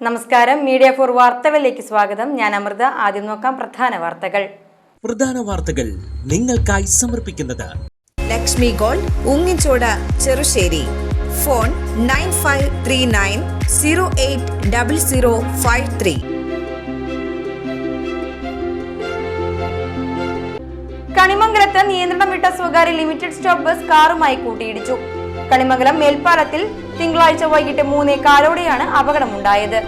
നമസ്കാരം, media for വാർത്തകളിലേക്ക് സ്വാഗതം. ഞാൻ അമൃത. ആദ്യം നോക്കാം പ്രധാന വാർത്തകൾ നിങ്ങൾക്കായി സമർപ്പിക്കുന്നത് ലക്ഷ്മി ഗോൾഡ്, ഉങ്ങിച്ചോട്, ചെറുശ്ശേരി. ഫോൺ 9539080053. കണിമംഗലത്ത് നിയന്ത്രണം വിട്ട സ്വകാര്യ ലിമിറ്റഡ് സ്റ്റോപ്പ് ബസ് കാറുമായി കൂട്ടിയിടിച്ചു. കണിമംഗലം മേൽപ്പാലത്തിൽ തിങ്കളാഴ്ച വൈകിട്ട് 3:15 അപകടമുണ്ടായത്.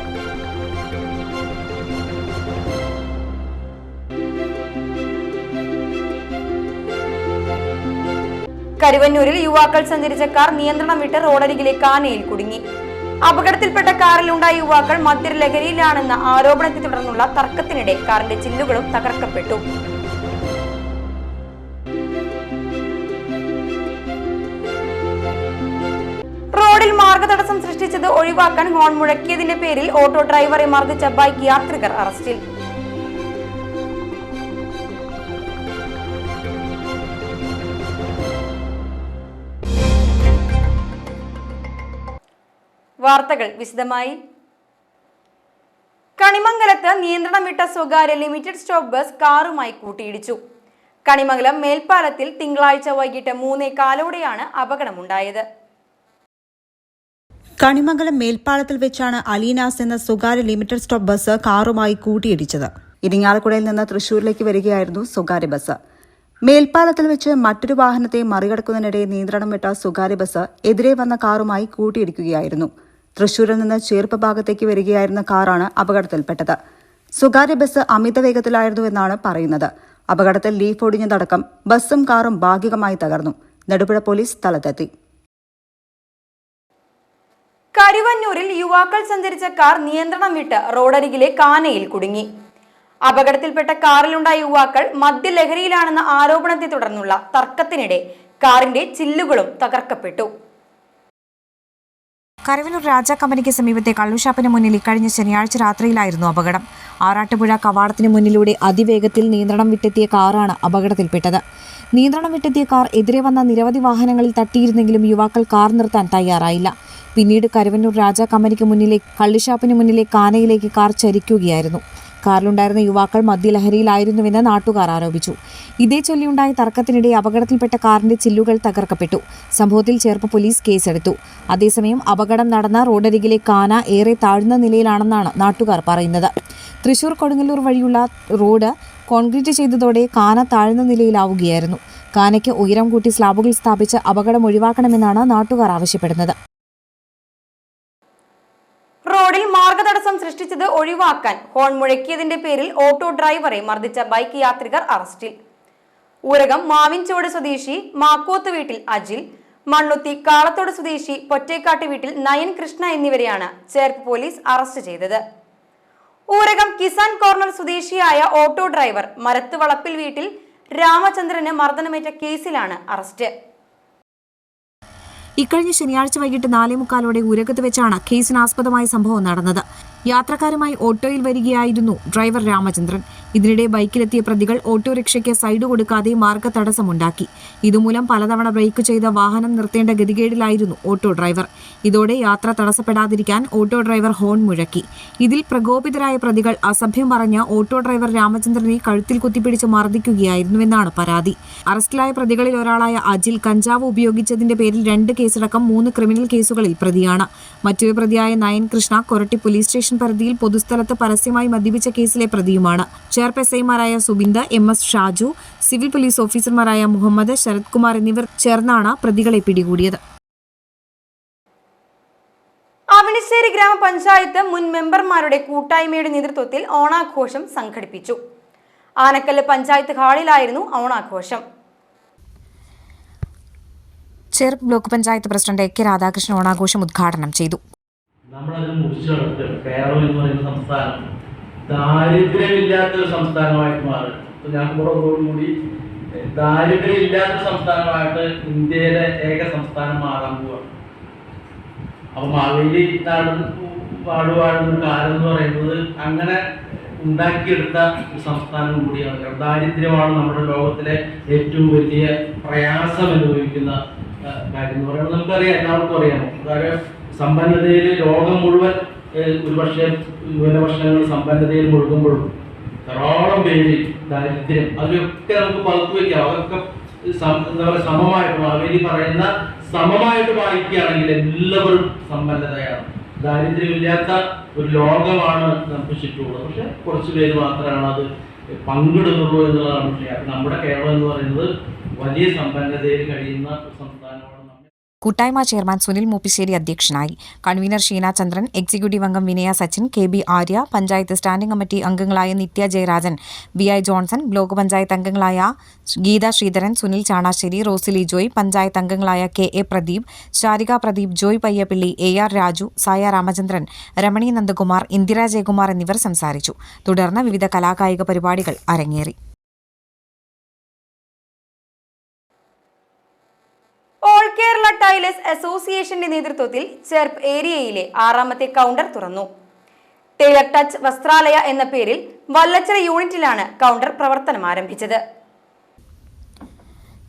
കരുവന്നൂരിൽ യുവാക്കൾ സഞ്ചരിച്ച കാർ നിയന്ത്രണം വിട്ട് റോഡരികിലെ കാനയിൽ കുടുങ്ങി. അപകടത്തിൽപ്പെട്ട കാറിലുണ്ടായ യുവാക്കൾ മദ്യലഹരിയിലാണെന്ന ആരോപണത്തെ തുടർന്നുള്ള തർക്കത്തിനിടെ കാറിന്റെ ചില്ലുകളും തകർക്കപ്പെട്ടു. റോഡിൽ മാർഗതടസ്സം സൃഷ്ടിച്ചത് ഒഴിവാക്കാൻ ഹോൺ മുഴക്കിയതിന്റെ പേരിൽ ഓട്ടോ ഡ്രൈവറെ മർദ്ദിച്ച ബൈക്ക് യാത്രികർ അറസ്റ്റിൽ. വാർത്തകൾ വിശദമായി. കണിമംഗലത്ത് നിയന്ത്രണം വിട്ട സ്വകാര്യ ലിമിറ്റഡ് സ്റ്റോപ്പ് ബസ് കാറുമായി കൂട്ടിയിടിച്ചു. കണിമംഗലം മേൽപ്പാലത്തിൽ തിങ്കളാഴ്ച വൈകിട്ട് 3:15 അപകടമുണ്ടായത്. കണിമംഗലം മേൽപ്പാലത്തിൽ വെച്ചാണ് അലീനാസ് എന്ന സ്വകാര്യ ലിമിറ്റഡ് സ്റ്റോപ്പ് ബസ് കാറുമായി കൂട്ടിയിടിച്ചത്. ഇരിങ്ങാലക്കുടയിൽ നിന്ന് തൃശൂരിലേക്ക് വരികയായിരുന്നു സ്വകാര്യ ബസ്. മേൽപ്പാലത്തിൽ വെച്ച് മറ്റൊരു വാഹനത്തെ മറികടക്കുന്നതിനിടെ നിയന്ത്രണം വിട്ട സ്വകാര്യ ബസ് എതിരെ വന്ന കാറുമായി കൂട്ടിയിടിക്കുകയായിരുന്നു. തൃശൂരിൽ നിന്ന് ചേർപ്പ് ഭാഗത്തേക്ക് വരികയായിരുന്ന കാറാണ് അപകടത്തിൽപ്പെട്ടത്. സ്വകാര്യ ബസ് അമിത വേഗത്തിലായിരുന്നുവെന്നാണ് പറയുന്നത്. അപകടത്തിൽ ലീഫ് ഒടിഞ്ഞതടക്കം ബസ്സും കാറും ഭാഗികമായി തകർന്നു. നെടുപുഴ പോലീസ് സ്ഥലത്തെത്തി. കരുവന്നൂരിൽ യുവാക്കൾ സഞ്ചരിച്ച കാർ നിയന്ത്രണം വിട്ട് റോഡരികിലെ കാനയിൽ കുടുങ്ങി. അപകടത്തിൽപ്പെട്ട കാറിലുണ്ടായ യുവാക്കൾ മദ്യലഹരിയിലാണെന്ന ആരോപണത്തെ തുടർന്നുള്ള തർക്കത്തിനിടെ കാറിന്റെ ചില്ലുകളും തകർക്കപ്പെട്ടു. കരുവന്നൂർ രാജാ കമ്പനിക്ക് സമീപത്തെ കള്ളുഷാപ്പിന് മുന്നിൽ ഇക്കഴിഞ്ഞ ശനിയാഴ്ച രാത്രിയിലായിരുന്നു അപകടം. ആറാട്ടുപുഴ കവാടത്തിന് മുന്നിലൂടെ അതിവേഗത്തിൽ നിയന്ത്രണം വിട്ടെത്തിയ കാറാണ് അപകടത്തിൽപ്പെട്ടത്. നിയന്ത്രണം വിട്ടെത്തിയ കാർ എതിരെ വന്ന നിരവധി വാഹനങ്ങളിൽ തട്ടിയിരുന്നെങ്കിലും യുവാക്കൾ കാർ നിർത്താൻ തയ്യാറായില്ല. പിന്നീട് കരുവന്നൂർ രാജാ കമ്പനിക്ക് മുന്നിലെ കള്ളുഷാപ്പിന് മുന്നിലെ കാനയിലേക്ക് കാർ ചരിക്കുകയായിരുന്നു. കാറിലുണ്ടായിരുന്ന യുവാക്കൾ മദ്യലഹരിയിലായിരുന്നുവെന്ന് നാട്ടുകാർ ആരോപിച്ചു. ഇതേ ചൊല്ലിയുണ്ടായ തർക്കത്തിനിടെ അപകടത്തിൽപ്പെട്ട കാറിന്റെ ചില്ലുകൾ തകർക്കപ്പെട്ടു. സംഭവത്തിൽ ചേർപ്പ് പോലീസ് കേസെടുത്തു. അതേസമയം അപകടം നടന്ന റോഡരികിലെ കാന ഏറെ താഴ്ന്ന നിലയിലാണെന്നാണ് നാട്ടുകാർ പറയുന്നത്. തൃശൂർ കൊടുങ്ങല്ലൂർ വഴിയുള്ള റോഡ് കോൺക്രീറ്റ് ചെയ്തതോടെ കാന താഴ്ന്ന നിലയിലാവുകയായിരുന്നു. കാനയ്ക്ക് ഉയരം കൂട്ടി സ്ലാബുകൾ സ്ഥാപിച്ച് അപകടം ഒഴിവാക്കണമെന്നാണ് നാട്ടുകാർ ആവശ്യപ്പെടുന്നത്. റോഡിൽ മാർഗതടസ്സം സൃഷ്ടിച്ചത് ഒഴിവാക്കാൻ ഹോൺ മുഴക്കിയതിന്റെ പേരിൽ ഓട്ടോ ഡ്രൈവറെ മർദ്ദിച്ച ബൈക്ക് യാത്രികർ അറസ്റ്റിൽ. ഊരകം മാവിൻചോട് സ്വദേശി മാക്കോത്ത് വീട്ടിൽ അജിൽ, മണ്ണുത്തി കാളത്തോട് സ്വദേശി പൊറ്റേക്കാട്ട് വീട്ടിൽ നയൻ കൃഷ്ണ എന്നിവരെയാണ് ചേർപ്പ് പോലീസ് അറസ്റ്റ് ചെയ്തത്. ഊരകം കിസാൻ കോർണർ സ്വദേശിയായ ഓട്ടോ ഡ്രൈവർ മരത്ത് വളപ്പിൽ വീട്ടിൽ രാമചന്ദ്രന് മർദ്ദനമേറ്റ കേസിലാണ് അറസ്റ്റ്. ഇക്കഴിഞ്ഞ ശനിയാഴ്ച വൈകിട്ട് 4:45 ഊരകത്ത് വെച്ചാണ് കേസിനാസ്പദമായ സംഭവം നടന്നത്. യാത്രക്കാരുമായി ഓട്ടോയിൽ വരികയായിരുന്നു ഡ്രൈവർ രാമചന്ദ്രൻ. ഇതിനിടെ ബൈക്കിലെത്തിയ പ്രതികൾ ഓട്ടോറിക്ഷയ്ക്ക് സൈഡ് കൊടുക്കാതെ മാർഗ തടസ്സമുണ്ടാക്കി. ഇതുമൂലം പലതവണ ബ്രേക്ക് ചെയ്ത വാഹനം നിർത്തേണ്ട ഗതികേടിലായിരുന്നു ഓട്ടോ ഡ്രൈവർ. ഇതോടെ യാത്ര തടസ്സപ്പെടാതിരിക്കാൻ ഓട്ടോ ഡ്രൈവർ ഹോൺ മുഴക്കി. ഇതിൽ പ്രകോപിതരായ പ്രതികൾ അസഭ്യം പറഞ്ഞ ഓട്ടോ ഡ്രൈവർ രാമചന്ദ്രനെ കഴുത്തിൽ കുത്തിപ്പിടിച്ച് മർദ്ദിക്കുകയായിരുന്നുവെന്നാണ് പരാതി. അറസ്റ്റിലായ പ്രതികളിൽ ഒരാളായ അജിൽ കഞ്ചാവ് ഉപയോഗിച്ചതിന്റെ പേരിൽ 2 കേസടക്കം 3 ക്രിമിനൽ കേസുകളിൽ പ്രതിയാണ്. മറ്റൊരു പ്രതിയായ നയൻ കൃഷ്ണ കൊരട്ടി പോലീസ് സ്റ്റേഷൻ പരിധിയിൽ പൊതുസ്ഥലത്ത് പരസ്യമായി മദ്യപിച്ച കേസിലെ പ്രതിയുമാണ്. ചേർപ്പ് എസ്ഐമാരായ Subinda, MS Shaju, civil police ഓഫീസർമാരായ മുഹമ്മദ്, ശരത് കുമാർ എന്നിവർ ചേർന്നാണ് പ്രതികളെ പിടികൂടിയത്. അവണിശ്ശേരി ഗ്രാമപഞ്ചായത്ത് മുൻ മെമ്പർമാരുടെ കൂട്ടായ്മയുടെ നേതൃത്വത്തിൽ ഓണാഘോഷം സംഘടിപ്പിച്ചു. ആനക്കല്ല് പഞ്ചായത്ത് ഹാളിലായിരുന്നു ഓണാഘോഷം. Cherpu block panchayat president AK Radhakrishnan ഓണാഘോഷം ഉദ്ഘാടനം ചെയ്തു. നമ്മളത് മുറിച്ചു കടക്കുക. കേരളം എന്ന് പറയുന്ന സംസ്ഥാനം ദാരിദ്ര്യമില്ലാത്തൊരു സംസ്ഥാനമായിട്ട് മാറും. ഇപ്പൊ ഞാൻ കൂടി ദാരിദ്ര്യമില്ലാത്ത സംസ്ഥാനമായിട്ട് ഇന്ത്യയിലെ ഏക സംസ്ഥാനം മാറാൻ പോവാണ്. അപ്പൊ മാവേലി വാടുവാഴുന്ന കാലം എന്ന് പറയുന്നത് അങ്ങനെ ഉണ്ടാക്കിയെടുത്ത ഒരു സംസ്ഥാനം കൂടിയാണ്. ദാരിദ്ര്യമാണ് നമ്മുടെ ലോകത്തിലെ ഏറ്റവും വലിയ പ്രയാസം അനുഭവിക്കുന്ന കാര്യം എന്ന് പറയുന്നത് നമുക്കറിയാം, എല്ലാവർക്കും അറിയാമോ. അതായത് സമ്പന്നതയിൽ ലോകം മുഴുവൻ ഒരുപക്ഷെ ന്യൂനപക്ഷങ്ങൾ സമ്പന്നതയിൽ മുഴുകുമ്പോഴും ധാരാളം പേര് ദാരിദ്ര്യം അതിലൊക്കെ നമുക്ക് പകുത്തു വയ്ക്കാം. അതൊക്കെ എന്താ പറയുക സമമായിട്ട് മാവേലി പറയുന്ന സമമായിട്ട് വായിക്കുകയാണെങ്കിൽ എല്ലാവരും സമ്പന്നതയാണ്. ദാരിദ്ര്യമില്ലാത്ത ഒരു ലോകമാണ് നമുക്ക് ചുറ്റുമുള്ളത്. പക്ഷെ കുറച്ച് പേര് മാത്രമാണ് അത് പങ്കിടുന്നുള്ളൂ എന്നുള്ളതാണ് വിഷയം. നമ്മുടെ കേരളം എന്ന് പറയുന്നത് വലിയ സമ്പന്നതയിൽ കഴിയുന്ന സംസ്ഥാനമാണ്. കൂട്ടായ്മ ചെയർമാൻ സുനിൽ മൂപ്പിശ്ശേരി അധ്യക്ഷനായി. കൺവീനർ ഷീന ചന്ദ്രൻ, എക്സിക്യൂട്ടീവ് അംഗം Vinaya Sachin, KB Arya, panchayat standing committee അംഗങ്ങളായ നിത്യ ജയരാജൻ, BI ജോൺസൺ, ബ്ലോക്ക് പഞ്ചായത്ത് അംഗങ്ങളായ ഗീത ശ്രീധരൻ, സുനിൽ ചാണാശ്ശേരി, റോസിലി ജോയ്, പഞ്ചായത്ത് അംഗങ്ങളായ KA പ്രദീപ്, ശാരിക പ്രദീപ്, ജോയ് പയ്യപ്പിള്ളി, AR രാജു, സായ രാമചന്ദ്രൻ, രമണി നന്ദകുമാർ, ഇന്ദിര ജയകുമാർ എന്നിവർ സംസാരിച്ചു. തുടർന്ന് വിവിധ കലാകായിക പരിപാടികൾ അരങ്ങേറി. ഓൾ കേരള ടൈലേഴ്സ് അസോസിയേഷന്റെ നേതൃത്വത്തിൽ ചെർപ്പ് ഏരിയയിലെ 6ാമത്തെ കൗണ്ടർ തുറന്നു. ടൈലർ ടച്ച് വസ്ത്രാലയ എന്ന പേരിൽ വല്ലച്ചിറ യൂണിറ്റിലാണ് കൗണ്ടർ പ്രവർത്തനം ആരംഭിച്ചത്.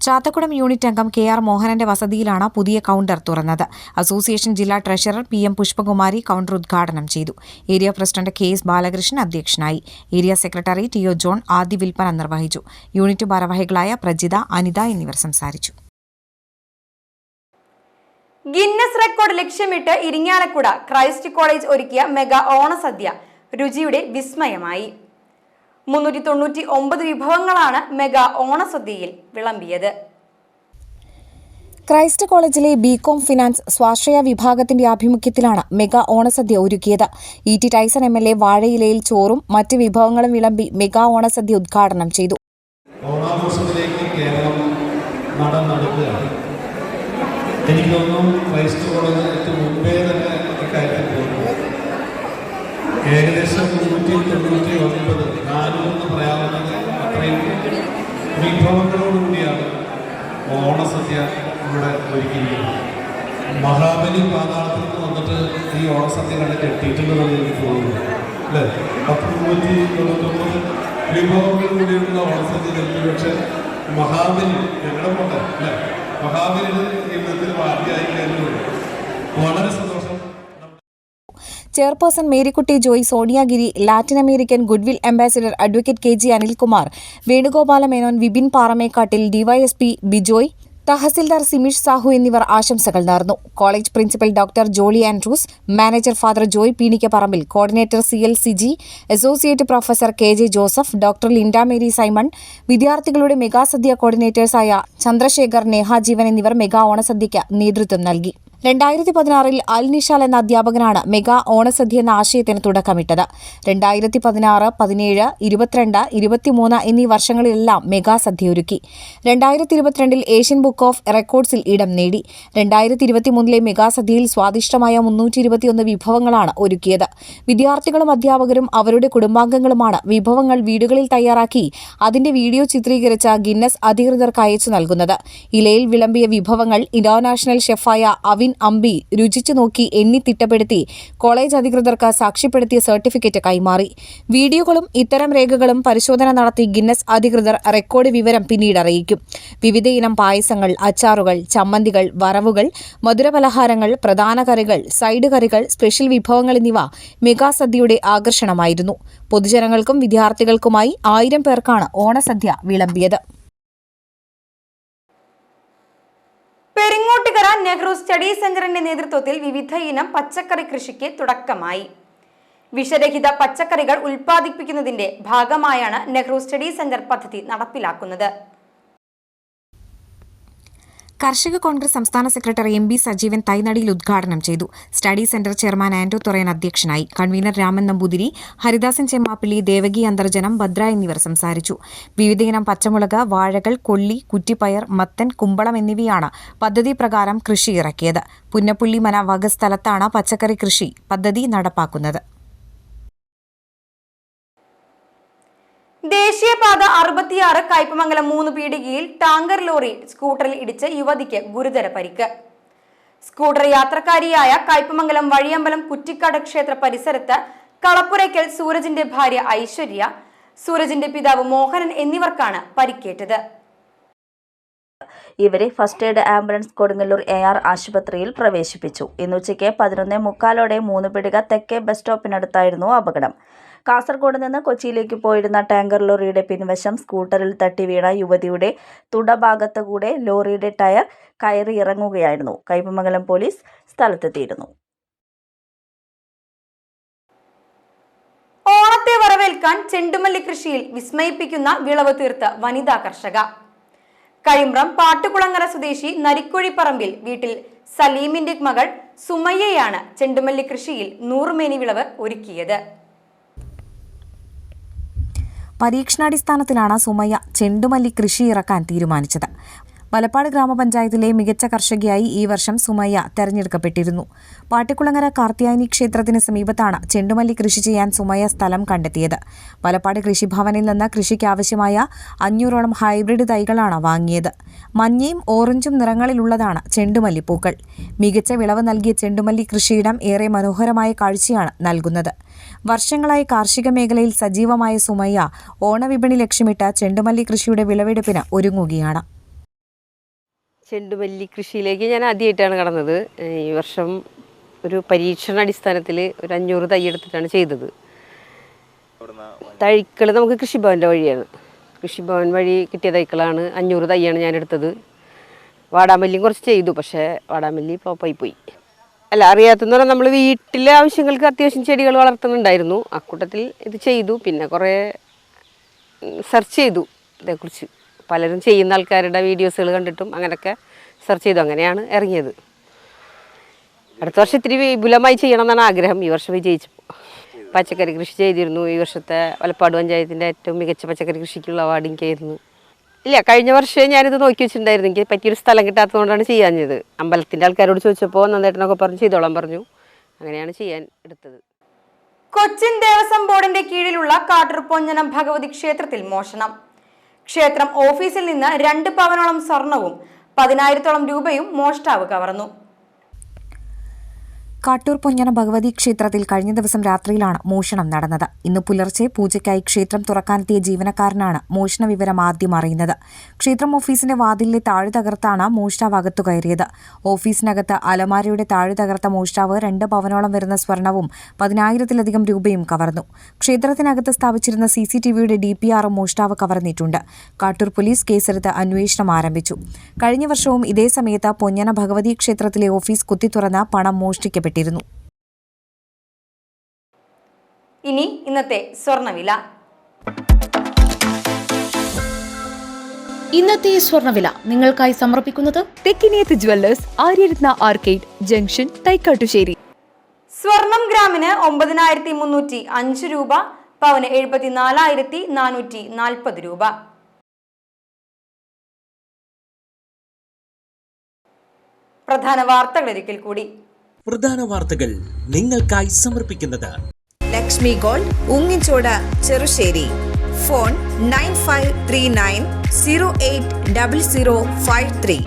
ചാത്തക്കുളം യൂണിറ്റ് അംഗം KR മോഹനന്റെ വസതിയിലാണ് പുതിയ കൗണ്ടർ തുറന്നത്. അസോസിയേഷൻ ജില്ലാ ട്രഷറർ PM പുഷ്പകുമാരി കൗണ്ടർ ഉദ്ഘാടനം ചെയ്തു. ഏരിയ പ്രസിഡന്റ് KS ബാലകൃഷ്ണൻ അധ്യക്ഷനായി. ഏരിയ സെക്രട്ടറി TO ജോൺ ആദ്യ വിൽപ്പന നിർവഹിച്ചു. യൂണിറ്റ് ഭാരവാഹികളായ പ്രജിത, അനിത എന്നിവർ സംസാരിച്ചു. ഗിന്നസ് റെക്കോർഡ് ലക്ഷ്യമിട്ട് ഇരിങ്ങാലക്കുട ക്രൈസ്റ്റ് കോളേജ് ഒരുക്കിയ മെഗാ ഓണസദ്യ രുചിയുടെ വിസ്മയമായി. 399 വിഭവങ്ങളാണ് മെഗാ ഓണസദ്യയിൽ വിളമ്പിയത്. ക്രൈസ്റ്റ് കോളേജിലെ BCom ഫിനാൻസ് സ്വാശ്രയ വിഭാഗത്തിന്റെ ആഭിമുഖ്യത്തിലാണ് മെഗാ ഓണസദ്യ ഒരുക്കിയത്. ET ടൈസൺ MLA വാഴയിലയിൽ ചോറും മറ്റ് വിഭവങ്ങളും വിളമ്പി മെഗാ ഓണസദ്യ ഉദ്ഘാടനം ചെയ്തു. ഓണാഘോഷത്തിലേക്ക് കേരളം നടന്നെടുക്കുകയാണ്. എനിക്ക് തോന്നുന്നു ക്രൈസ്റ്റ് കോളേജിലേക്ക് മുമ്പേ തന്നെ ഇക്കാര്യത്തിൽ പോകുന്നു. ഏകദേശം 399 400 പറയാവുന്നത് അത്രയും വിഭവങ്ങളോടുകൂടിയാണ് ഓണസദ്യ ഇവിടെ ഒരുക്കിയിരിക്കുന്നത്. മഹാബലി പാതാളത്തിൽ നിന്ന് വന്നിട്ട് ഈ ഓണസദ്യ കണ്ടിട്ട് എത്തിയിട്ടുണ്ടെന്ന് എനിക്ക് തോന്നുന്നു അല്ലേ. 399 വിഭവങ്ങളോടുകൂടിയുള്ള ഓണസദ്യ നൽകി. പക്ഷെ മഹാബലി ഞങ്ങളുടെ കൊണ്ട് അല്ലേ മഹാബലിയുടെ ജീവിതത്തിൽ വാദ്യമായി കഴിഞ്ഞുള്ളൂ. വളരെ സന്തോഷം. Chairperson Marykutty Joy, Soniagiri, Latin American goodwill ambassador advocate KG Anilkumar, Venugopala Menon, Vipin Paramekkattil, DYSP Bijoy, tahsildar Simish Sahu എന്നിവർ ആശംസകൾ നേർന്നു. College principal doctor Jolly Andrews, manager father Joy Peenikkaparambil, coordinator CL Siji, associate professor KJ Joseph, doctor Linda Mary Simon, വിദ്യാർത്ഥികളുടെ മെഗാസദ്യ കോർഡിനേറ്റേഴ്സായ ചന്ദ്രശേഖർ, നേഹ ജീവൻ എന്നിവർ മെഗാ ഓണസദ്യയ്ക്ക് നേതൃത്വം നൽകി. 2016 അൽ നിഷാൽ എന്ന അധ്യാപകനാണ് മെഗാ ഓണസദ്യ എന്ന ആശയത്തിന് തുടക്കമിട്ടത്. 2016, 17, 22, 23 എന്നീ വർഷങ്ങളിലെല്ലാം മെഗാ സദ്യ ഒരുക്കി. 2022 ഏഷ്യൻ ബുക്ക് ഓഫ് റെക്കോർഡ്സിൽ ഇടം നേടി. 2023 മെഗാ സദ്യയിൽ സ്വാദിഷ്ടമായ 321 വിഭവങ്ങളാണ് ഒരുക്കിയത്. വിദ്യാർത്ഥികളും അധ്യാപകരും അവരുടെ കുടുംബാംഗങ്ങളുമാണ് വിഭവങ്ങൾ വീടുകളിൽ തയ്യാറാക്കി അതിന്റെ വീഡിയോ ചിത്രീകരിച്ച ഗിന്നസ് അധികൃതർക്ക് അയച്ചു നൽകുന്നത്. ഇലയിൽ വിളമ്പിയ വിഭവങ്ങൾ ഇന്റർനാഷണൽ ഷെഫായ അവിൻ അമ്പി രുചിച്ചു നോക്കി എണ്ണി തിട്ടപ്പെടുത്തി കോളേജ് അധികൃതർക്ക് സാക്ഷ്യപ്പെടുത്തിയ സർട്ടിഫിക്കറ്റ് കൈമാറി. വീഡിയോകളും ഇത്തരം രേഖകളും പരിശോധന നടത്തി ഗിന്നസ് അധികൃതർ റെക്കോർഡ് വിവരം പിന്നീട് അറിയിക്കും. വിവിധയിനം പായസങ്ങൾ, അച്ചാറുകൾ, ചമ്മന്തികൾ, വറവുകൾ, മധുരപലഹാരങ്ങൾ, പ്രധാന കറികൾ, സൈഡ് കറികൾ, സ്പെഷ്യൽ വിഭവങ്ങൾ എന്നിവ മെഗാസദ്യയുടെ ആകർഷണമായിരുന്നു. പൊതുജനങ്ങൾക്കും വിദ്യാർത്ഥികൾക്കുമായി 1000 പേർക്കാണ് ഓണസദ്യ വിളമ്പിയത്. പെരിങ്ങോട്ടുകര നെഹ്റു സ്റ്റഡി സെന്ററിന്റെ നേതൃത്വത്തിൽ വിവിധ ഇനം പച്ചക്കറി കൃഷിക്ക് തുടക്കമായി. വിഷരഹിത പച്ചക്കറികൾ ഉൽപ്പാദിപ്പിക്കുന്നതിന്റെ ഭാഗമായാണ് നെഹ്റു സ്റ്റഡി സെന്റർ പദ്ധതി നടപ്പിലാക്കുന്നത്. കർഷക കോൺഗ്രസ് സംസ്ഥാന സെക്രട്ടറി MB സജീവൻ തൈനടിയിൽ ഉദ്ഘാടനം ചെയ്തു. സ്റ്റഡി സെന്റർ ചെയർമാൻ ആന്റോ തുറയൻ അധ്യക്ഷനായി. കൺവീനർ രാമൻ നമ്പൂതിരി, ഹരിദാസൻ ചെമ്മാപ്പിള്ളി, ദേവകി അന്തർജനം, ഭദ്ര എന്നിവർ സംസാരിച്ചു. വിവിധയിനം പച്ചമുളക്, വാഴകൾ, കൊള്ളി, കുറ്റിപ്പയർ, മത്തൻ, കുമ്പളം എന്നിവയാണ് പദ്ധതി പ്രകാരം കൃഷി ഇറക്കിയത്. പുന്നപ്പുള്ളി മന വക സ്ഥലത്താണ് പച്ചക്കറി കൃഷി പദ്ധതി നടപ്പാക്കുന്നത്. ദേശീയപാത 66 കയ്പമംഗലം 3 പീടികയിൽ ടാങ്കർ ലോറി സ്കൂട്ടറിൽ ഇടിച്ച് യുവതിക്ക് ഗുരുതര പരിക്ക്. സ്കൂട്ടർ യാത്രക്കാരിയായ കയ്പമംഗലം വഴിയമ്പലം കുറ്റിക്കാട് ക്ഷേത്ര പരിസരത്ത് കളപ്പുരയ്ക്കൽ സൂരജിന്റെ ഭാര്യ ഐശ്വര്യ, സൂരജിന്റെ പിതാവ് മോഹനൻ എന്നിവർക്കാണ് പരിക്കേറ്റത്. ഇവരെ first aid ambulance Kodungallur AR ആശുപത്രിയിൽ പ്രവേശിപ്പിച്ചു. ഇന്ന് ഉച്ചയ്ക്ക് 11:45 3 പിടിക തെക്കേ ബസ് സ്റ്റോപ്പിനടുത്തായിരുന്നു അപകടം. കാസർഗോഡ് നിന്ന് കൊച്ചിയിലേക്ക് പോയിരുന്ന ടാങ്കർ ലോറിയുടെ പിൻവശം സ്കൂട്ടറിൽ തട്ടി വീണ യുവതിയുടെ തുടഭാഗത്തുകൂടെ ലോറിയുടെ ടയർ കയറി ഇറങ്ങുകയായിരുന്നു. കയ്പമംഗലം പോലീസ് സ്ഥലത്തെത്തിയിരുന്നു. ഓണത്തെ വരവേൽക്കാൻ ചെണ്ടുമല്ലി കൃഷിയിൽ വിസ്മയിപ്പിക്കുന്ന വിളവ് തീർത്ത വനിതാ കർഷക. കഴിമ്പ്രം പാട്ടുകുളങ്ങര സ്വദേശി നരിക്കുഴിപ്പറമ്പിൽ വീട്ടിൽ സലീമിന്റെ മകൾ സുമയ്യയാണ് ചെണ്ടുമല്ലി കൃഷിയിൽ 100 മേനി വിളവ് ഒരുക്കിയത്. പരീക്ഷണാടിസ്ഥാനത്തിലാണ് സുമയ്യ ചെണ്ടുമല്ലി കൃഷി ഇറക്കാൻ തീരുമാനിച്ചത്. വലപ്പാട് ഗ്രാമപഞ്ചായത്തിലെ മികച്ച കർഷകയായി ഈ വർഷം സുമയ്യ തെരഞ്ഞെടുക്കപ്പെട്ടിരുന്നു. പാട്ടിക്കുളങ്ങര കാർത്യായനി ക്ഷേത്രത്തിന് സമീപത്താണ് ചെണ്ടുമല്ലി കൃഷി ചെയ്യാൻ സുമയ്യ സ്ഥലം കണ്ടെത്തിയത്. വലപ്പാട് കൃഷിഭവനിൽ നിന്ന് കൃഷിക്കാവശ്യമായ 500ഓളം ഹൈബ്രിഡ് തൈകളാണ് വാങ്ങിയത്. മഞ്ഞയും ഓറഞ്ചും നിറങ്ങളിലുള്ളതാണ് ചെണ്ടുമല്ലി പൂക്കൾ. മികച്ച വിളവ് നൽകിയ ചെണ്ടുമല്ലി കൃഷിയിടം ഏറെ മനോഹരമായ കാഴ്ചയാണ് നൽകുന്നത്. വർഷങ്ങളായി കാർഷിക മേഖലയിൽ സജീവമായ സുമയ്യ ഓണവിപണി ലക്ഷ്യമിട്ട് ചെണ്ടുമല്ലി കൃഷിയുടെ വിളവെടുപ്പിന് ഒരുങ്ങുകയാണ്. ചെണ്ടുമല്ലി കൃഷിയിലേക്ക് ഞാൻ ആദ്യമായിട്ടാണ് കടന്നത്. ഈ വർഷം ഒരു പരീക്ഷണാടിസ്ഥാനത്തിൽ ഒരു 500 തൈ എടുത്തിട്ടാണ് ചെയ്തത്. തൈകൾ നമുക്ക് കൃഷിഭവൻ്റെ വഴിയാണ്. കൃഷിഭവൻ വഴി കിട്ടിയ തൈകളാണ് 500 തൈയാണ് ഞാൻ എടുത്തത്. വാടാമല്ലിയും കുറച്ച് ചെയ്തു, പക്ഷേ വാടാമല്ലി പോപ്പായി പോയി. അല്ല, അറിയാത്തെന്ന് പറഞ്ഞാൽ നമ്മൾ വീട്ടിലെ ആവശ്യങ്ങൾക്ക് അത്യാവശ്യം ചെടികൾ വളർത്തുന്നുണ്ടായിരുന്നു. അക്കൂട്ടത്തിൽ ഇത് ചെയ്തു. പിന്നെ കുറേ സെർച്ച് ചെയ്തു ഇതേക്കുറിച്ച്. പലരും ചെയ്യുന്ന ആൾക്കാരുടെ വീഡിയോസുകൾ കണ്ടിട്ടും അങ്ങനെയൊക്കെ സെർച്ച് ചെയ്തു. അങ്ങനെയാണ് ഇറങ്ങിയത്. അടുത്ത വർഷം ഇത്തിരി വിപുലമായി ചെയ്യണം എന്നാണ് ആഗ്രഹം. ഈ വർഷം വിജയിച്ചപ്പോൾ പച്ചക്കറി കൃഷി ചെയ്തിരുന്നു. ഈ വർഷത്തെ വലപ്പാട് പഞ്ചായത്തിൻ്റെ ഏറ്റവും മികച്ച പച്ചക്കറി കൃഷിക്കുള്ള അവാർഡ് എനിക്കായിരുന്നു. ഇല്ല, കഴിഞ്ഞ വർഷം ഞാനിത് നോക്കി വെച്ചിട്ടുണ്ടായിരുന്നു. എനിക്ക് പറ്റിയൊരു സ്ഥലം കിട്ടാത്തതുകൊണ്ടാണ് ചെയ്യാഞ്ഞത്. അമ്പലത്തിൻ്റെ ആൾക്കാരോട് ചോദിച്ചപ്പോൾ നന്നായിട്ടൊക്കെ പറഞ്ഞ് ചെയ്തോളാൻ പറഞ്ഞു. അങ്ങനെയാണ് ചെയ്യാൻ എടുത്തത്. കൊച്ചിൻ ദേവസ്വം ബോർഡിന്റെ കീഴിലുള്ള കാട്ടൂർ പൊഞ്ഞനം ഭഗവതി ക്ഷേത്രത്തിൽ മോഷണം. ക്ഷേത്രം ഓഫീസിൽ നിന്ന് 2 പവനോളം സ്വർണവും 10,000ഓളം രൂപയും മോഷ്ടാവ് കവർന്നു. കാട്ടൂർ പൊഞ്ഞന ഭഗവതി ക്ഷേത്രത്തിൽ കഴിഞ്ഞ ദിവസം രാത്രിയിലാണ് മോഷണം നടന്നത്. ഇന്ന് പുലർച്ചെ പൂജയ്ക്കായി ക്ഷേത്രം തുറക്കാനെത്തിയ ജീവനക്കാരനാണ് മോഷണ വിവരം ആദ്യം അറിയുന്നത്. ക്ഷേത്രം ഓഫീസിന്റെ വാതിലിലെ താഴ് തകർത്താണ് മോഷ്ടാവ് അകത്തു കയറിയത്. ഓഫീസിനകത്ത് അലമാരയുടെ താഴ് തകർത്ത മോഷ്ടാവ് 2 പവനോളം വരുന്ന സ്വർണവും 10,000-ലധികം രൂപയും കവർന്നു. ക്ഷേത്രത്തിനകത്ത് സ്ഥാപിച്ചിരുന്ന CCTVയുടെ DPR മോഷ്ടാവ് കവർന്നിട്ടുണ്ട്. കാട്ടൂർ പോലീസ് കേസെടുത്ത് അന്വേഷണം ആരംഭിച്ചു. കഴിഞ്ഞ വർഷവും ഇതേ സമയത്ത് പൊഞ്ഞന ഭഗവതി ക്ഷേത്രത്തിലെ ഓഫീസ് കുത്തിത്തുറന്ന് പണം മോഷ്ടിക്കപ്പെട്ടു. ഇനി ഇന്നത്തെ സ്വർണ്ണവില. ഇന്നത്തെ സ്വർണ്ണവില നിങ്ങൾക്കായി സമർപ്പിക്കുന്നത് Thekkiniyath jewellers, Aryaratna arcade junction, Thaikkattussery. സ്വർണം ഗ്രാമിന് 9,305 രൂപ, പവന് 74,440 രൂപ. പ്രധാന വാർത്തകൾ ഒരിക്കൽ കൂടി. പ്രധാന വാർത്തകൾ നിങ്ങൾക്കായി സമർപ്പിക്കുന്നത് ലക്ഷ്മി ഗോൾഡ്, ഉങ്ങിച്ചോട്, ചെറുശ്ശേരി. ഫോൺ 9539080053.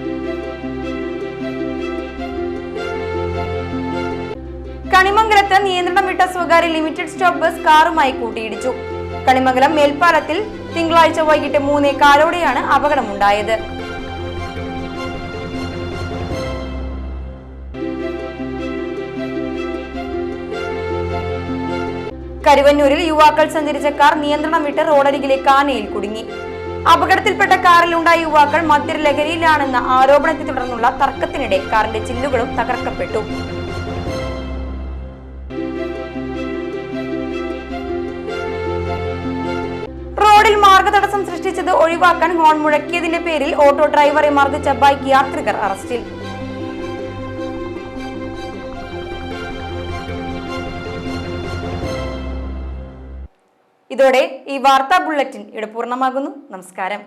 കണിമംഗലത്ത് നിയന്ത്രണം വിട്ട സ്വകാര്യ ലിമിറ്റഡ് സ്റ്റോപ്പ് ബസ് കാറുമായി കൂട്ടിയിടിച്ചു. കണിമംഗലം മേൽപ്പാലത്തിൽ തിങ്കളാഴ്ച വൈകിട്ട് 3:15 അപകടമുണ്ടായത്. കരുവന്നൂരിൽ യുവാക്കൾ സഞ്ചരിച്ച കാർ നിയന്ത്രണം വിട്ട് റോഡരികിലെ കാനയിൽ കുടുങ്ങി. അപകടത്തിൽപ്പെട്ട കാറിലുണ്ടായ യുവാക്കൾ മദ്യലഹരിയിലാണെന്ന ആരോപണത്തെ തുടർന്നുള്ള തർക്കത്തിനിടെ കാറിന്റെ ചില്ലുകളും തകർക്കപ്പെട്ടു. റോഡിൽ മാർഗതടസ്സം സൃഷ്ടിച്ചത് ഒഴിവാക്കാൻ ഹോൺ മുഴക്കിയതിന്റെ പേരിൽ ഓട്ടോ ഡ്രൈവറെ മർദ്ദിച്ച ബൈക്ക് യാത്രികർ അറസ്റ്റിൽ. ഇതോടെ ഈ വാർത്താ ബുള്ളറ്റിൻ ഇവിടെ പൂർണ്ണമാകുന്നു. നമസ്കാരം.